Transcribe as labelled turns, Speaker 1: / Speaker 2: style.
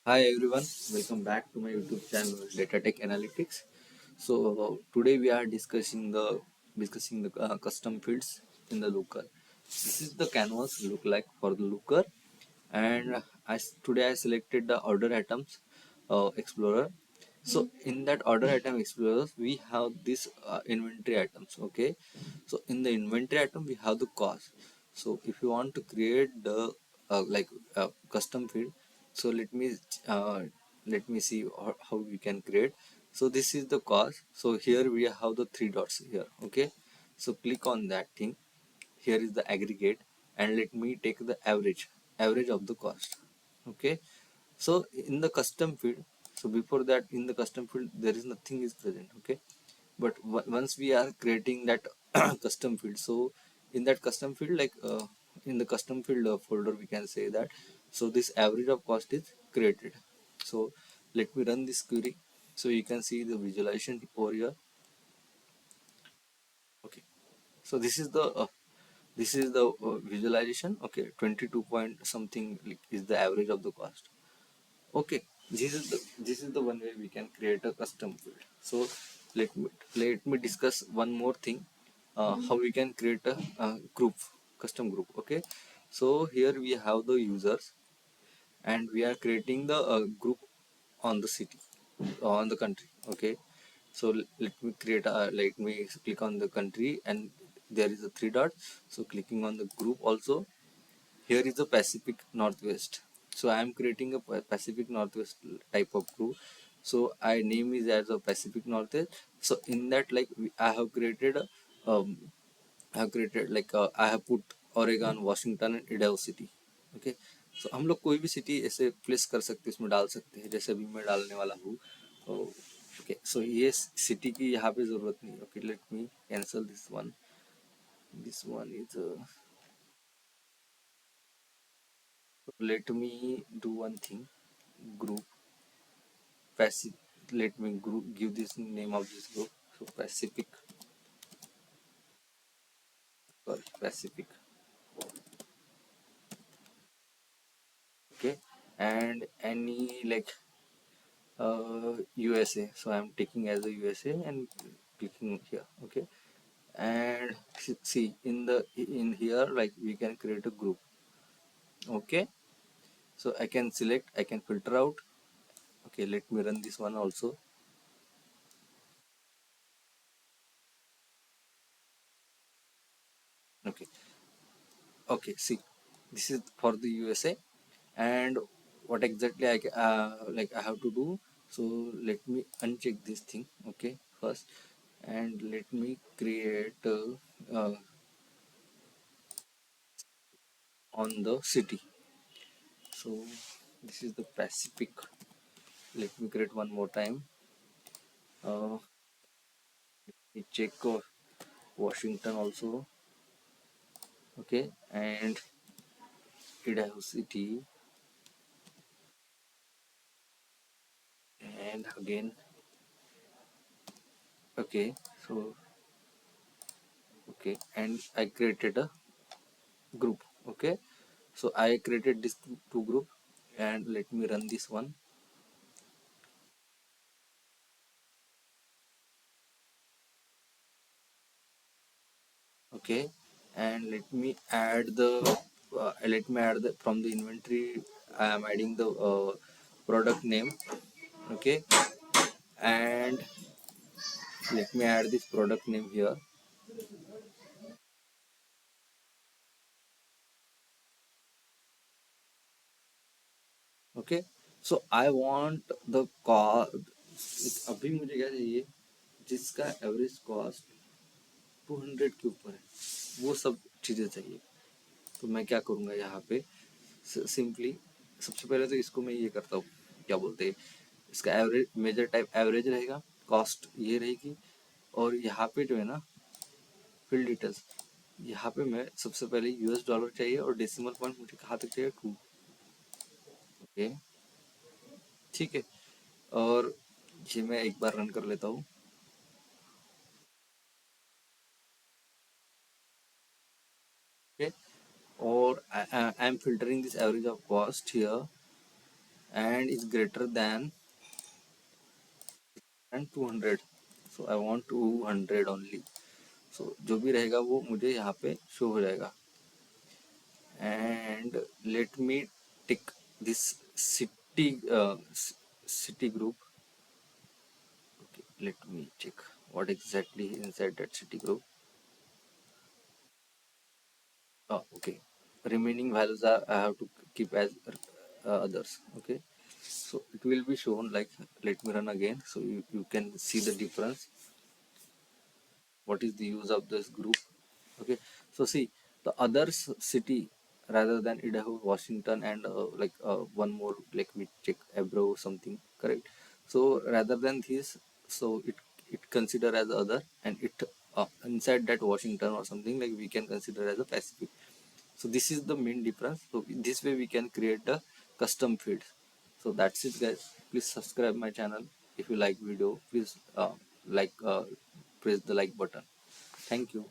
Speaker 1: Hi everyone, welcome back to my YouTube channel Data Tech Analytics. So today we are discussing the custom fields in the Looker. This is the canvas look like for the Looker, and today I selected the order items explorer. So in that order item explorer we have this inventory items. Okay, so in the inventory item we have the cost. So if you want to create the custom field, so uh, let me see how we can create. So this is the cost. So here we have the three dots here. Okay, so click on that thing. Here is the aggregate, and let me take the average of the cost. Okay, so in the custom field, so before that in the custom field there is nothing is present. Okay, but once we are creating that custom field, so in that custom field in the custom field folder we can say that, so this average of cost is created. So let me run this query, so you can see the visualization over here. Okay, so this is the visualization. Okay, 22 point something is the average of the cost. Okay, this is the one way we can create a custom field. So let me discuss one more thing, how we can create a group, custom group. Okay, so here we have the users, and we are creating the group on the city, on the country. Okay, so let me click on the country, and there is a three dot. So clicking on the group also, here is the Pacific Northwest. So I am creating a Pacific Northwest type of group. So I name is as a Pacific Northwest. So in that, I have created I have put Oregon, Washington and Idaho City. Okay, so हम लोग कोई भी city ऐसे place कर सकते हैं, इसमें डाल सकते हैं, जैसे अभी मैं डालने वाला हूँ. ओके, सो ये सिटी की यहाँ पे जरूरत नहीं. Okay, let me cancel this one is let me do one thing. Group Pacific. Let me give this name of this group. So Pacific. Sorry, Pacific. Okay, and any USA. So I'm taking as a USA and clicking here. Okay, and see in here, like, we can create a group. Okay, so I can select, I can filter out. Okay, let me run this one also. Okay, okay, see, this is for the USA. And what exactly I have to do. So let me uncheck this thing. Okay, first, and let me create on the city. So this is the Pacific. Let me create one more time. We check Washington also. Okay, and Idaho City, and again. Okay, so okay, and I created a group. Okay, so I created this two group, and let me run this one. Okay, and let me add the from the inventory. I am adding the product name. Okay, and let me add this product name here. Okay, so I want the cost. अभी मुझे क्या चाहिए, जिसका average cost 200 के ऊपर है, वो सब चीज़ें चाहिए. तो मैं क्या करूँगा यहाँ पे, सिंपली सबसे पहले तो इसको मैं ये करता हूँ, क्या बोलते हैं, इसका एवरेज मेजर टाइप एवरेज रहेगा, कॉस्ट ये रहेगी, और यहाँ पे जो है ना, फील्ड डिटेल्स, यहाँ पे मैं सबसे पहले यूएस डॉलर चाहिए, और डेसिमल पॉइंट मुझे कहाँ तक चाहिए, 2. ओके, ठीक है, और ये मैं एक बार रन कर लेता हूँ. ओके, और I am filtering this average of cost here. and is greater than and 200. So I want 200 only. So जो भी रहेगा वो मुझे यहाँ पे शो हो जाएगा. And let me tick this city group. Okay, let me check what exactly inside that city group. Oh, okay. Remaining values are I have to keep as others. Okay, so it will be shown like, let me run again so you can see the difference. What is the use of this group? Okay, so see the other city rather than Idaho, Washington, and one more, like we check Ebro something, correct? So rather than this, so it consider as other, and it inside that Washington or something, like we can consider as a Pacific. So this is the main difference. So this way we can create a custom feed. So that's it, guys. Please subscribe my channel. If you like video, please like press the like button. Thank you.